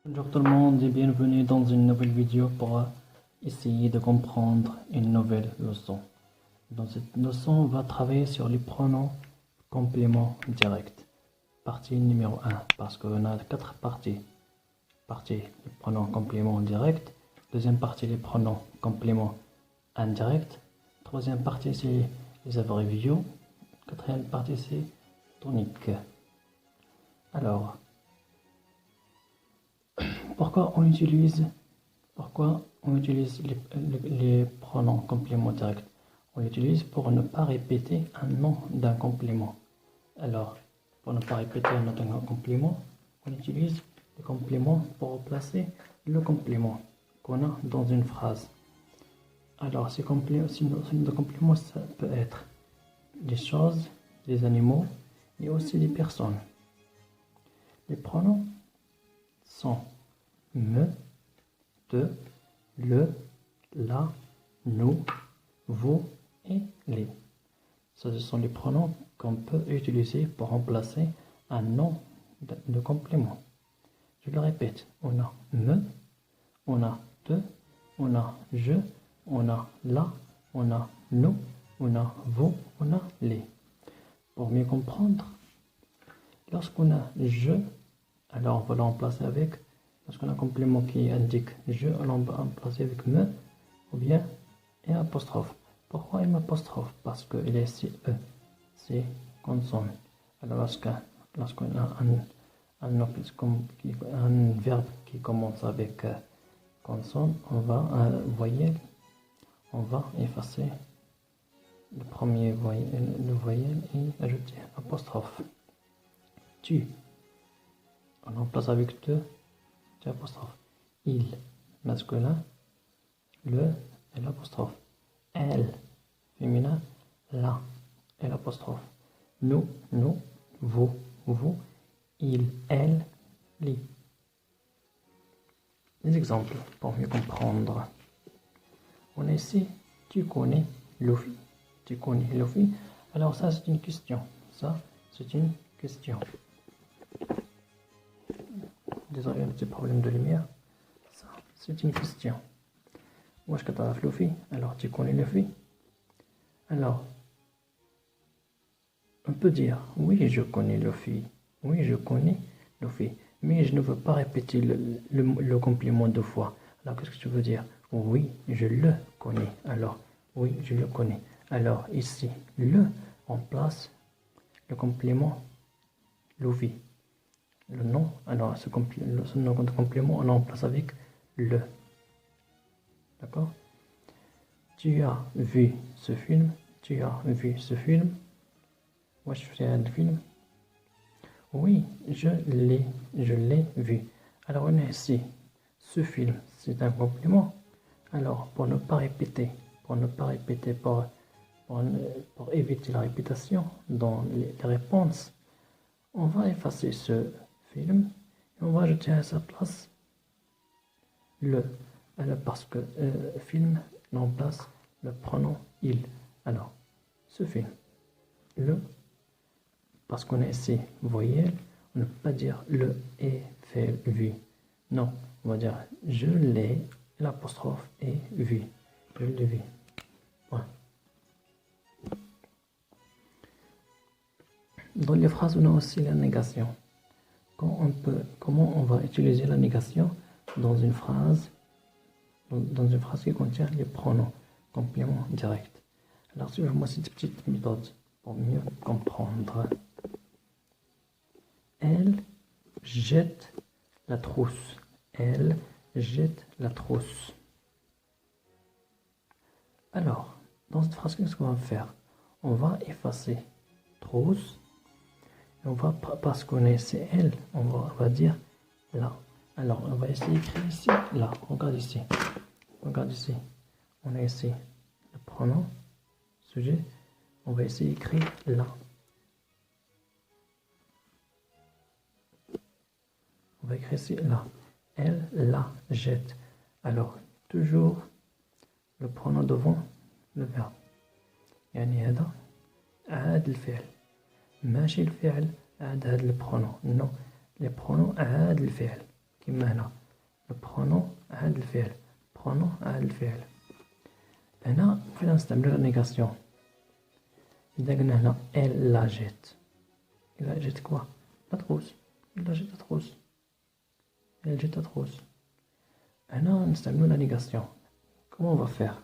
Bonjour tout le monde et bienvenue dans une nouvelle vidéo pour essayer de comprendre une nouvelle leçon. Dans cette leçon, on va travailler sur les pronoms compléments directs. Partie numéro 1, parce qu'on a 4 parties. Partie, les pronoms compléments directs. Deuxième partie, les pronoms compléments indirects. Troisième partie, c'est les abréviations. Quatrième partie, c'est tonique. Alors, pourquoi on utilise les pronoms compléments directs? On l'utilise pour ne pas répéter un nom d'un complément. Alors, pour ne pas répéter un nom d'un complément, on utilise le complément pour remplacer le complément qu'on a dans une phrase. Alors, ces compléments, ça peut être des choses, des animaux et aussi des personnes. Les pronoms sont me, te, le, la, nous, vous et les. Ce sont les pronoms qu'on peut utiliser pour remplacer un nom de complément. Je le répète, on a me, on a te, on a je, on a la, on a nous, on a vous, on a les. Pour mieux comprendre, lorsqu'on a je, alors on va le remplacer avec, lorsqu'on a un complément qui indique je, on va remplacer avec me ou bien et apostrophe. Pourquoi une apostrophe? Parce qu'il est ici E, c'est consonne. Alors lorsqu'on a un verbe qui commence avec consonne, on va voyelle, on va effacer le premier voyelle et ajouter apostrophe. Tu, on remplace avec te apostrophe. Il, masculin, le et l'apostrophe. Elle, féminin, la et l'apostrophe. Nous, vous, il, elle, les. Des exemples pour mieux comprendre. On a ici, tu connais Luffy. Tu connais Luffy. Alors ça c'est une question. Ça c'est une question. Désolé, un petit problème de lumière. Ça c'est une question. Wesh que t'as Luffy. Alors tu connais Luffy. Alors on peut dire oui je connais Luffy. Oui je connais Luffy. Mais je ne veux pas répéter le complément deux fois. Alors qu'est-ce que tu veux dire? Oui je le connais. Alors oui je le connais. Alors ici le remplace le complément Luffy. Le nom, alors ce nom de complément on remplace avec le. D'accord? Tu as vu ce film? Tu as vu ce film? Moi je fais un film. Oui, je l'ai vu. Alors on a ici ce film, c'est un complément. Alors pour ne pas répéter, pour éviter la répétition dans les réponses, on va effacer ce film et on va ajouter à sa place le. Alors parce que film remplace le pronom il. Alors ce film, le, parce qu'on a ici voyelle, on ne peut pas dire le et fait vu. Non, on va dire je l'ai, l'apostrophe et vu. Je l'ai vu. Voilà. Dans les phrases, on a aussi la négation. Comment on va utiliser la négation dans une phrase qui contient les pronoms compléments directs. Alors suivez-moi cette petite méthode pour mieux comprendre. Elle jette la trousse. Elle jette la trousse. Alors, dans cette phrase, qu'est-ce qu'on va faire? On va effacer trousse. Et on va, parce qu'on est c'est elle, on va dire là. Alors, on va essayer d'écrire ici, là. Regarde ici. Regarde ici. On a ici le pronom, sujet. On va essayer d'écrire là. On va écrire ici là. Elle la jette. Alors, toujours le pronom devant le verbe. يعني هذا عاد الفعل. ماشي الفعل عاد هذا البرونون. Non. Les pronoms عاد الفعل. كيما هنا البرونون عاد الفعل برونون عاد الفعل. هنا فين نستعملو لا نيغاسيون. إذا قلنا هنا elle la jette. Elle jette quoi? La trousse. Elle la jette la trousse. Elle jette la trousse. هنا نستعملو لا نيغاسيون. Comment on va faire?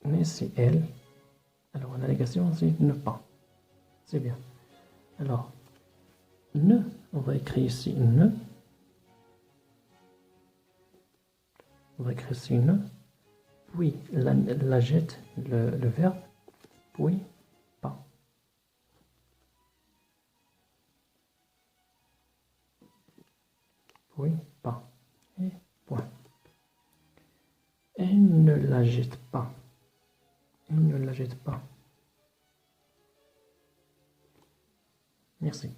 Mais c'est elle. Alors la négation c'est ne pas. C'est bien. Alors ne, on va écrire ici ne. On va écrire ici ne. Puis la jette, le verbe. Puis pas. Puis pas. Et point. Elle ne la jette pas. Elle ne la jette pas. Merci.